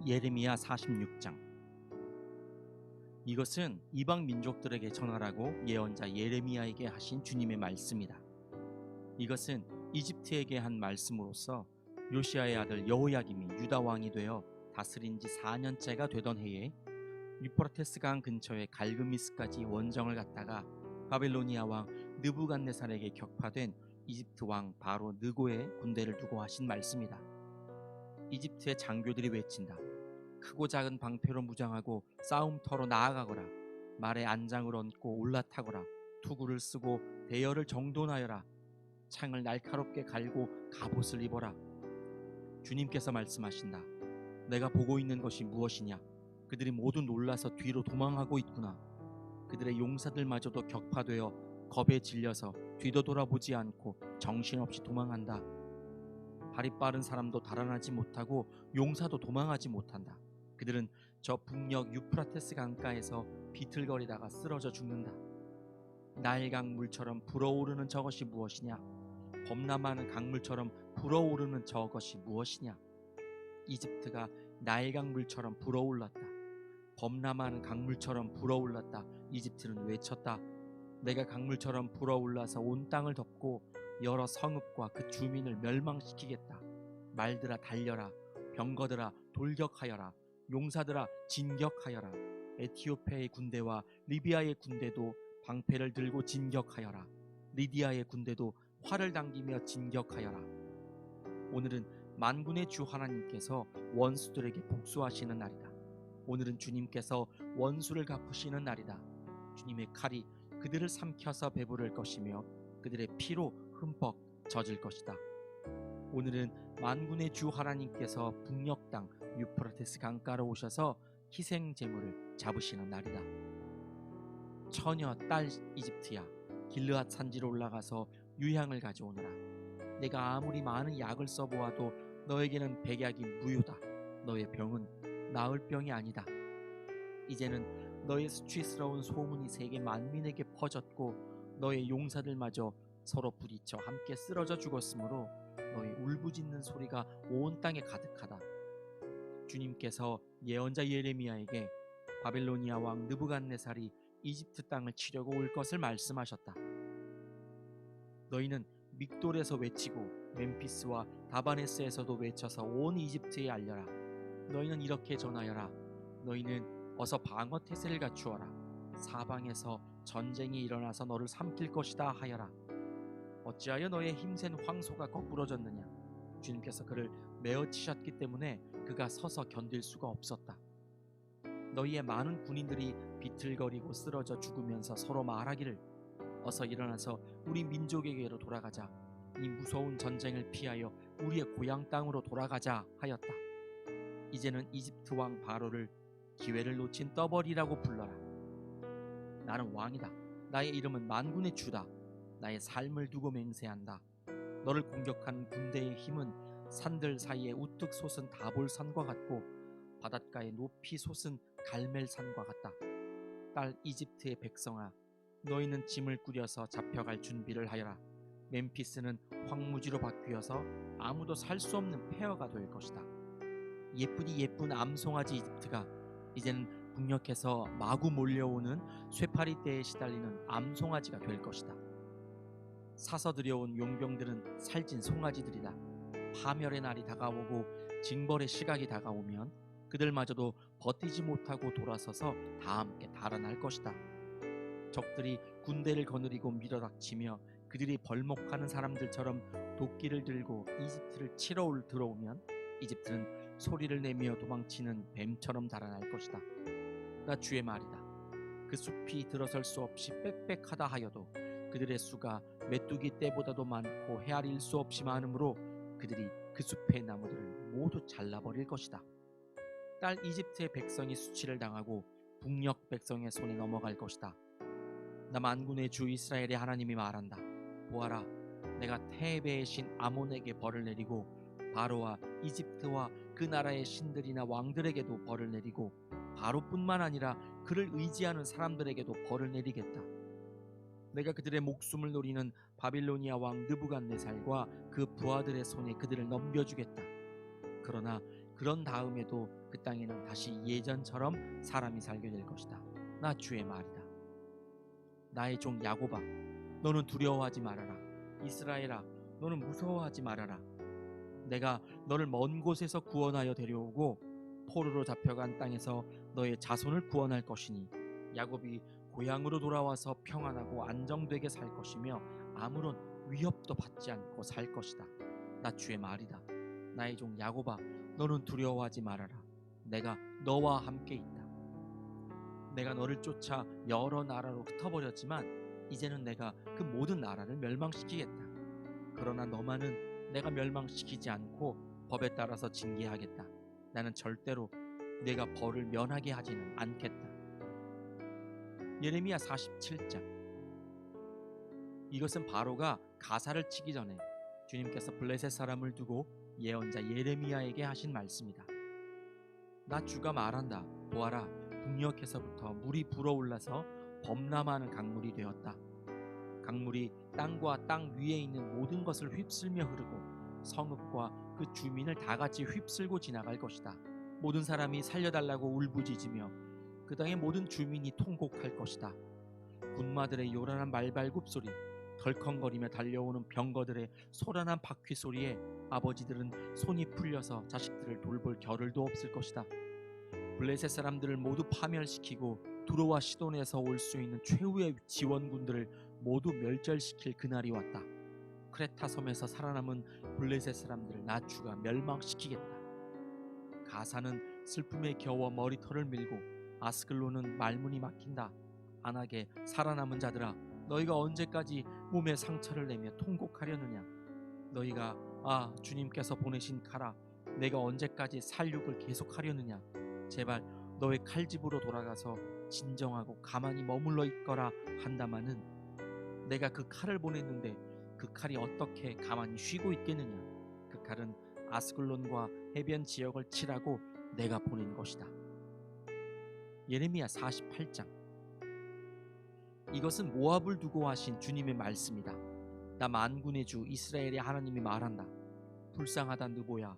예레미야 46장. 이것은 이방 민족들에게 전하라고 예언자 예레미야에게 하신 주님의 말씀이다. 이것은 이집트에게 한 말씀으로서 요시야의 아들 여호야김이 유다 왕이 되어 다스린 지 4년째가 되던 해에 유프라테스 강 근처의 갈그미스까지 원정을 갔다가 바벨로니아 왕 느부갓네살에게 격파된 이집트 왕 바로 느고의 군대를 두고 하신 말씀이다. 이집트의 장교들이 외친다. 크고 작은 방패로 무장하고 싸움터로 나아가거라. 말에 안장을 얹고 올라타거라. 투구를 쓰고 대열을 정돈하여라. 창을 날카롭게 갈고 갑옷을 입어라. 주님께서 말씀하신다. 내가 보고 있는 것이 무엇이냐? 그들이 모두 놀라서 뒤로 도망하고 있구나. 그들의 용사들마저도 격파되어 겁에 질려서 뒤도 돌아보지 않고 정신없이 도망한다. 발이 빠른 사람도 달아나지 못하고 용사도 도망하지 못한다. 그들은 저 북녘 유프라테스 강가에서 비틀거리다가 쓰러져 죽는다. 나일강 물처럼 불어오르는 저것이 무엇이냐? 범람하는 강물처럼 불어오르는 저것이 무엇이냐? 이집트가 나일강 물처럼 불어올랐다. 범람하는 강물처럼 불어올랐다. 이집트는 외쳤다. 내가 강물처럼 불어올라서 온 땅을 덮고 여러 성읍과 그 주민을 멸망시키겠다. 말들아 달려라. 병거들아 돌격하여라. 용사들아 진격하여라. 에티오피아의 군대와 리비아의 군대도 방패를 들고 진격하여라. 리디아의 군대도 활을 당기며 진격하여라. 오늘은 만군의 주 하나님께서 원수들에게 복수하시는 날이다. 오늘은 주님께서 원수를 갚으시는 날이다. 주님의 칼이 그들을 삼켜서 배부를 것이며 그들의 피로 흠뻑 젖을 것이다. 오늘은 만군의 주 하나님께서 북녘 땅 유프라테스 강가로 오셔서 희생 제물을 잡으시는 날이다. 처녀 딸 이집트야, 길르앗 산지로 올라가서 유향을 가져오너라. 내가 아무리 많은 약을 써보아도 너에게는 백약이 무효다. 너의 병은 나을 병이 아니다. 이제는 너의 수치스러운 소문이 세계 만민에게 퍼졌고 너의 용사들마저 서로 부딪혀 함께 쓰러져 죽었으므로 너의 울부짖는 소리가 온 땅에 가득하다. 주님께서 예언자 예레미야에게 바벨로니아 왕 느부갓네살이 이집트 땅을 치려고 올 것을 말씀하셨다. 너희는 믹돌에서 외치고 멤피스와 다바네스에서도 외쳐서 온 이집트에 알려라. 너희는 이렇게 전하여라. 너희는 어서 방어 태세를 갖추어라. 사방에서 전쟁이 일어나서 너를 삼킬 것이다 하여라. 어찌하여 너의 힘센 황소가 거꾸러졌느냐? 주님께서 그를 메어 치셨기 때문에 그가 서서 견딜 수가 없었다. 너희의 많은 군인들이 비틀거리고 쓰러져 죽으면서 서로 말하기를 어서 일어나서 우리 민족에게로 돌아가자. 이 무서운 전쟁을 피하여 우리의 고향 땅으로 돌아가자 하였다. 이제는 이집트 왕 바로를 기회를 놓친 떠벌이라고 불러라. 나는 왕이다. 나의 이름은 만군의 주다. 나의 삶을 두고 맹세한다. 너를 공격하는 군대의 힘은 산들 사이에 우뚝 솟은 다볼산과 같고 바닷가에 높이 솟은 갈멜산과 같다. 딸 이집트의 백성아, 너희는 짐을 꾸려서 잡혀갈 준비를 하여라. 멤피스는 황무지로 바뀌어서 아무도 살 수 없는 폐허가 될 것이다. 예쁘디 예쁜 암송아지 이집트가 이제는 북녘에서 마구 몰려오는 쇠파리 떼에 시달리는 암송아지가 될 것이다. 사서 들여온 용병들은 살찐 송아지들이다. 파멸의 날이 다가오고 징벌의 시각이 다가오면 그들마저도 버티지 못하고 돌아서서 다 함께 달아날 것이다. 적들이 군대를 거느리고 밀어닥치며 그들이 벌목하는 사람들처럼 도끼를 들고 이집트를 치러 들어오면 이집트는 소리를 내며 도망치는 뱀처럼 달아날 것이다. 나 주의 말이다. 그 숲이 들어설 수 없이 빽빽하다 하여도 그들의 수가 메뚜기 떼보다도 많고 헤아릴 수 없이 많으므로 그들이 그 숲의 나무들을 모두 잘라버릴 것이다. 딸 이집트의 백성이 수치를 당하고 북녘 백성의 손에 넘어갈 것이다. 나 만군의 주 이스라엘의 하나님이 말한다. 보아라, 내가 테베의 신 아몬에게 벌을 내리고 바로와 이집트와 그 나라의 신들이나 왕들에게도 벌을 내리고 바로뿐만 아니라 그를 의지하는 사람들에게도 벌을 내리겠다. 내가 그들의 목숨을 노리는 바빌로니아 왕 느부갓네살과 그 부하들의 손에 그들을 넘겨주겠다. 그러나 그런 다음에도 그 땅에는 다시 예전처럼 사람이 살게 될 것이다. 나 주의 말이다. 나의 종 야곱아, 너는 두려워하지 말아라. 이스라엘아, 너는 무서워하지 말아라. 내가 너를 먼 곳에서 구원하여 데려오고 포로로 잡혀간 땅에서 너의 자손을 구원할 것이니 야곱이 고향으로 돌아와서 평안하고 안정되게 살 것이며 아무런 위협도 받지 않고 살 것이다. 나 주의 말이다. 나의 종 야곱아, 너는 두려워하지 말아라. 내가 너와 함께 있다. 내가 너를 쫓아 여러 나라로 흩어버렸지만 이제는 내가 그 모든 나라를 멸망시키겠다. 그러나 너만은 내가 멸망시키지 않고 법에 따라서 징계하겠다. 나는 절대로 내가 벌을 면하게 하지는 않겠다. 예레미야 47장. 이것은 바로가 가사를 치기 전에 주님께서 블레셋 사람을 두고 예언자 예레미야에게 하신 말씀이다. 나 주가 말한다. 보아라, 북녘에서부터 물이 불어올라서 범람하는 강물이 되었다. 강물이 땅과 땅 위에 있는 모든 것을 휩쓸며 흐르고 성읍과 그 주민을 다 같이 휩쓸고 지나갈 것이다. 모든 사람이 살려달라고 울부짖으며 그 땅의 모든 주민이 통곡할 것이다. 군마들의 요란한 말발굽 소리, 덜컹거리며 달려오는 병거들의 소란한 바퀴 소리에 아버지들은 손이 풀려서 자식들을 돌볼 겨를도 없을 것이다. 블레셋 사람들을 모두 파멸시키고 두로와 시돈에서 올 수 있는 최후의 지원군들을 모두 멸절시킬 그날이 왔다. 크레타 섬에서 살아남은 블레셋 사람들을 나 주가 멸망시키겠다. 가사는 슬픔에 겨워 머리털을 밀고 아스글론은 말문이 막힌다. 안하게 살아남은 자들아, 너희가 언제까지 몸에 상처를 내며 통곡하려느냐. 너희가 주님께서 보내신 칼아, 내가 언제까지 살육을 계속하려느냐. 제발 너의 칼집으로 돌아가서 진정하고 가만히 머물러 있거라 한다마는 내가 그 칼을 보냈는데 그 칼이 어떻게 가만히 쉬고 있겠느냐. 그 칼은 아스글론과 해변 지역을 치라고 내가 보낸 것이다. 예레미야 48장. 이것은 모압을 두고 하신 주님의 말씀이다. 나 만군의 주 이스라엘의 하나님이 말한다. 불쌍하다 느보야,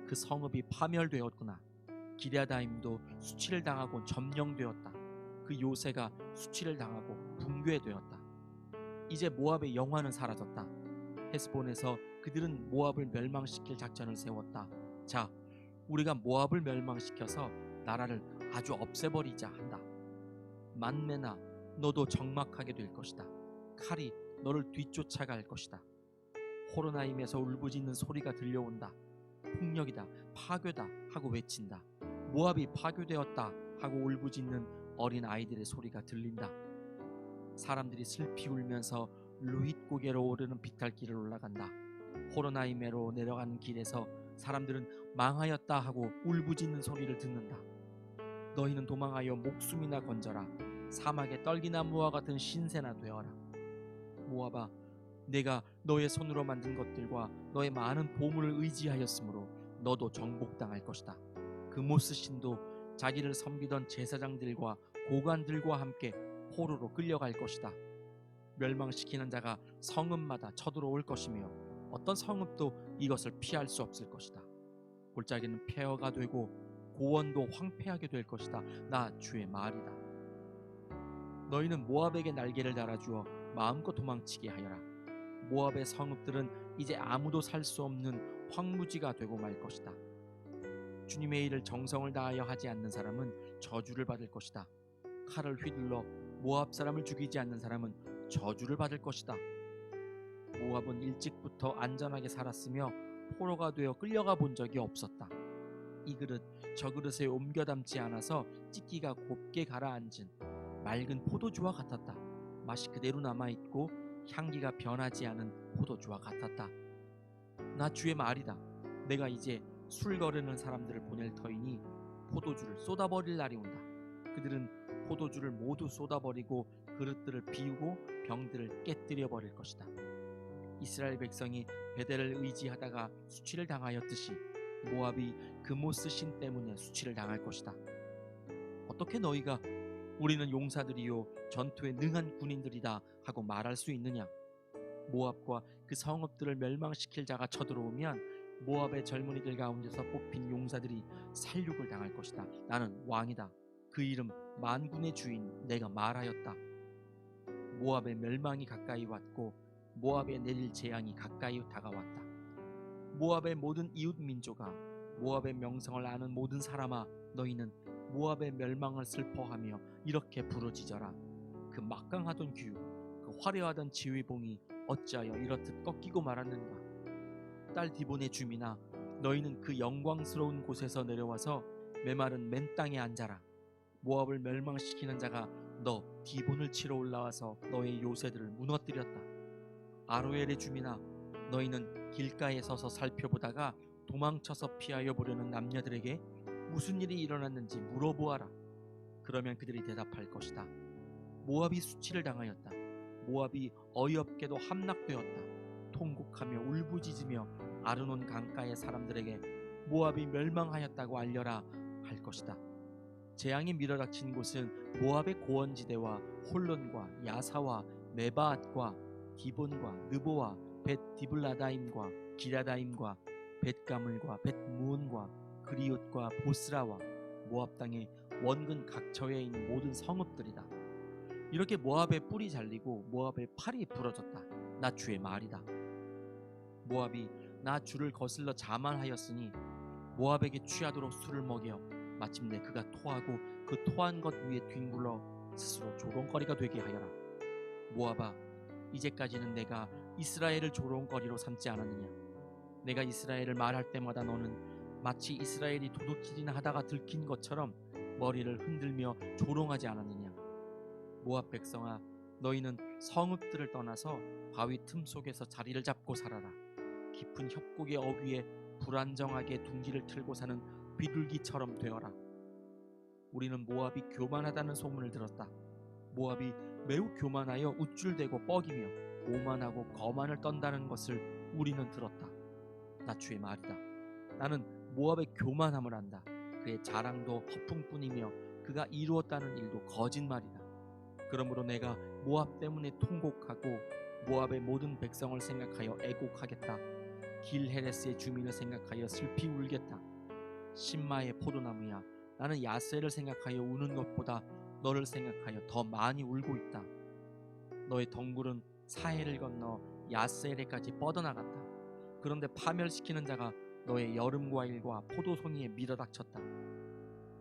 그 성읍이 파멸되었구나. 기랴다임도 수치를 당하고 점령되었다. 그 요새가 수치를 당하고 붕괴되었다. 이제 모압의 영화는 사라졌다. 헤스본에서 그들은 모압을 멸망시킬 작전을 세웠다. 자, 우리가 모압을 멸망시켜서 나라를 아주 없애버리자 한다. 만메나, 너도 적막하게 될 것이다. 칼이 너를 뒤쫓아갈 것이다. 호로나임에서 울부짖는 소리가 들려온다. 폭력이다, 파괴다 하고 외친다. 모압이 파괴되었다 하고 울부짖는 어린 아이들의 소리가 들린다. 사람들이 슬피 울면서 루힛 고개로 오르는 비탈길을 올라간다. 호로나임에로 내려가는 길에서 사람들은 망하였다 하고 울부짖는 소리를 듣는다. 너희는 도망하여 목숨이나 건져라. 사막의 떨기나무와 같은 신세나 되어라. 모압아, 내가 너의 손으로 만든 것들과 너의 많은 보물을 의지하였으므로 너도 정복당할 것이다. 그 모스 신도 자기를 섬기던 제사장들과 고관들과 함께 포로로 끌려갈 것이다. 멸망시키는 자가 성읍마다 쳐들어올 것이며 어떤 성읍도 이것을 피할 수 없을 것이다. 골짜기는 폐허가 되고 고원도 황폐하게 될 것이다. 나 주의 말이다. 너희는 모압에게 날개를 달아주어 마음껏 도망치게 하여라. 모압의 성읍들은 이제 아무도 살 수 없는 황무지가 되고 말 것이다. 주님의 일을 정성을 다하여 하지 않는 사람은 저주를 받을 것이다. 칼을 휘둘러 모압 사람을 죽이지 않는 사람은 저주를 받을 것이다. 모압은 일찍부터 안전하게 살았으며 포로가 되어 끌려가 본 적이 없었다. 이 그릇 저 그릇에 옮겨 담지 않아서 찢기가 곱게 가라앉은 맑은 포도주와 같았다. 맛이 그대로 남아있고 향기가 변하지 않은 포도주와 같았다. 나 주의 말이다. 내가 이제 술 거르는 사람들을 보낼 터이니 포도주를 쏟아버릴 날이 온다. 그들은 포도주를 모두 쏟아버리고 그릇들을 비우고 병들을 깨뜨려 버릴 것이다. 이스라엘 백성이 베델을 의지하다가 수치를 당하였듯이 모압이 그모스 신 때문에 수치를 당할 것이다. 어떻게 너희가 우리는 용사들이요 전투에 능한 군인들이다 하고 말할 수 있느냐? 모압과 그 성읍들을 멸망시킬 자가 쳐들어오면 모압의 젊은이들 가운데서 뽑힌 용사들이 살육을 당할 것이다. 나는 왕이다. 그 이름 만군의 주인 내가 말하였다. 모압의 멸망이 가까이 왔고 모압에 내릴 재앙이 가까이 다가왔다. 모압의 모든 이웃 민족아, 모압의 명성을 아는 모든 사람아, 너희는 모압의 멸망을 슬퍼하며 이렇게 부르짖어라. 그 막강하던 규, 그 화려하던 지휘봉이 어찌하여 이렇듯 꺾이고 말았는가. 딸 디본의 주민아, 너희는 그 영광스러운 곳에서 내려와서 메마른 맨 땅에 앉아라. 모압을 멸망시키는 자가 너 디본을 치러 올라와서 너의 요새들을 무너뜨렸다. 아로엘의 주민아, 너희는 길가에 서서 살펴보다가 도망쳐서 피하여 보려는 남녀들에게 무슨 일이 일어났는지 물어보아라. 그러면 그들이 대답할 것이다. 모압이 수치를 당하였다. 모압이 어이없게도 함락되었다. 통곡하며 울부짖으며 아르논 강가의 사람들에게 모압이 멸망하였다고 알려라 할 것이다. 재앙이 밀어닥친 곳은 모압의 고원지대와 홀론과 야사와 메바앗과 디본과 느보와 벳 디블라다임과 기라다임과 벳가물과 벳무온과 그리옷과 보스라와 모압 땅의 원근 각처에 있는 모든 성읍들이다. 이렇게 모압의 뿔이 잘리고 모압의 팔이 부러졌다. 나 주의 말이다. 모압이 나 주를 거슬러 자만하였으니 모압에게 취하도록 술을 먹여 마침내 그가 토하고 그 토한 것 위에 뒹굴러 스스로 조롱거리가 되게 하여라. 모압아, 이제까지는 내가 이스라엘을 조롱거리로 삼지 않았느냐. 내가 이스라엘을 말할 때마다 너는 마치 이스라엘이 도둑질이나 하다가 들킨 것처럼 머리를 흔들며 조롱하지 않았느냐. 모압 백성아, 너희는 성읍들을 떠나서 바위 틈 속에서 자리를 잡고 살아라. 깊은 협곡의 어귀에 불안정하게 둥지를 틀고 사는 비둘기처럼 되어라. 우리는 모압이 교만하다는 소문을 들었다. 모압이 매우 교만하여 우쭐대고 뻐기며 오만하고 거만을 떤다는 것을 우리는 들었다. 나 주의 말이다. 나는 모압의 교만함을 안다. 그의 자랑도 허풍뿐이며 그가 이루었다는 일도 거짓말이다. 그러므로 내가 모압 때문에 통곡하고 모압의 모든 백성을 생각하여 애곡하겠다. 길 헤레스의 주민을 생각하여 슬피 울겠다. 신마의 포도나무야, 나는 야세를 생각하여 우는 것보다 너를 생각하여 더 많이 울고 있다. 너의 덩굴은 사해를 건너 야세레까지 뻗어나갔다. 그런데 파멸시키는 자가 너의 여름 과일과 포도송이에 밀어닥쳤다.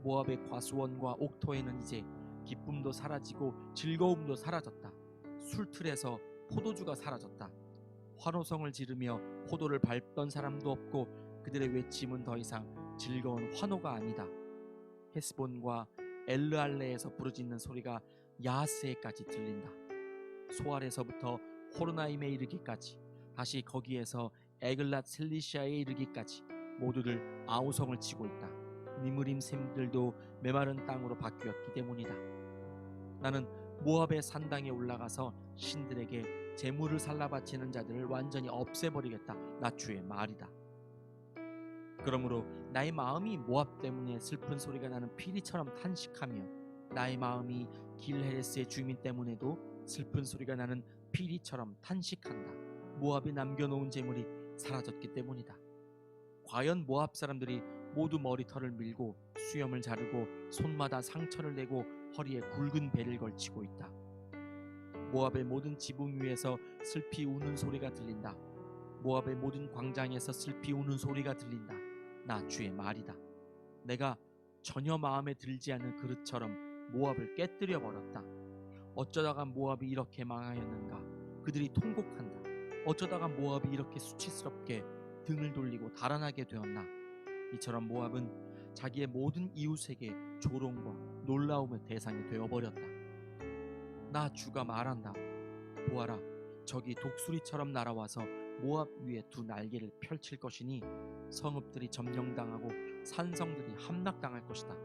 모압의 과수원과 옥토에는 이제 기쁨도 사라지고 즐거움도 사라졌다. 술틀에서 포도주가 사라졌다. 환호성을 지르며 포도를 밟던 사람도 없고 그들의 외침은 더 이상 즐거운 환호가 아니다. 헤스본과 엘르알레에서 부르짖는 소리가 야하스에까지 들린다. 소알에서부터 호르나임에 이르기까지, 다시 거기에서 에글랏 셀리시아에 이르기까지 모두들 아우성을 치고 있다. 니므림 샘들도 메마른 땅으로 바뀌었기 때문이다. 나는 모압의 산당에 올라가서 신들에게 제물을 살라 바치는 자들을 완전히 없애버리겠다. 나 주의 말이다. 그러므로 나의 마음이 모압 때문에 슬픈 소리가 나는 피리처럼 탄식하며 나의 마음이 길헤레스의 주민 때문에도 슬픈 소리가 나는 피리처럼 탄식한다. 모압이 남겨놓은 재물이 사라졌기 때문이다. 과연 모압 사람들이 모두 머리털을 밀고 수염을 자르고 손마다 상처를 내고 허리에 굵은 배를 걸치고 있다. 모압의 모든 지붕 위에서 슬피 우는 소리가 들린다. 모압의 모든 광장에서 슬피 우는 소리가 들린다. 나 주의 말이다. 내가 전혀 마음에 들지 않는 그릇처럼 모압을 깨뜨려 버렸다. 어쩌다가 모압이 이렇게 망하였는가. 그들이 통곡한다. 어쩌다가 모압이 이렇게 수치스럽게 등을 돌리고 달아나게 되었나. 이처럼 모압은 자기의 모든 이웃에게 조롱과 놀라움의 대상이 되어버렸다. 나 주가 말한다. 보아라, 적이 독수리처럼 날아와서 모압 위에 두 날개를 펼칠 것이니 성읍들이 점령당하고 산성들이 함락당할 것이다.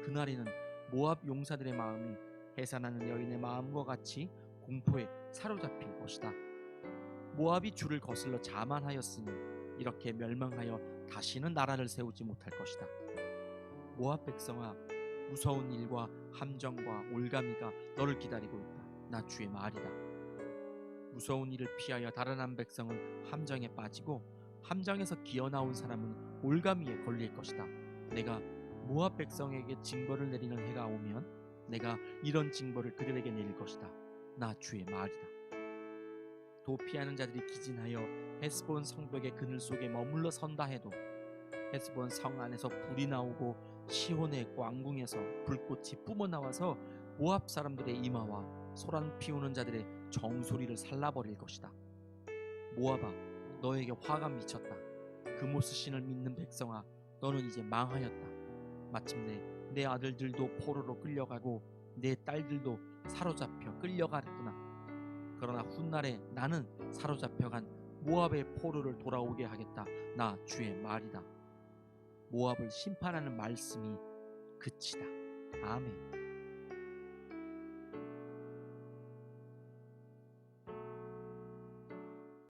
그날에는 모압 용사들의 마음이 해산하는 여인의 마음과 같이 공포에 사로잡힐 것이다. 모압이 주를 거슬러 자만하였으니 이렇게 멸망하여 다시는 나라를 세우지 못할 것이다. 모압 백성아, 무서운 일과 함정과 올가미가 너를 기다리고 있다. 나 주의 말이다. 무서운 일을 피하여 달아난 백성은 함정에 빠지고 함정에서 기어 나온 사람은 올가미에 걸릴 것이다. 내가 모압 백성에게 징벌을 내리는 해가 오면 내가 이런 징벌을 그들에게 내릴 것이다. 나 주의 말이다. 도피하는 자들이 기진하여 헤스본 성벽의 그늘 속에 머물러 선다 해도 헤스본 성 안에서 불이 나오고 시혼의 왕궁에서 불꽃이 뿜어나와서 모압 사람들의 이마와 소란 피우는 자들의 정소리를 살라버릴 것이다. 모압아, 너에게 화가 미쳤다. 그모스 신을 믿는 백성아, 너는 이제 망하였다. 마침내 내 아들들도 포로로 끌려가고 내 딸들도 사로잡혀 끌려가랬구나. 그러나 훗날에 나는 사로잡혀간 모압의 포로를 돌아오게 하겠다. 나 주의 말이다. 모압을 심판하는 말씀이 그치다. 아멘.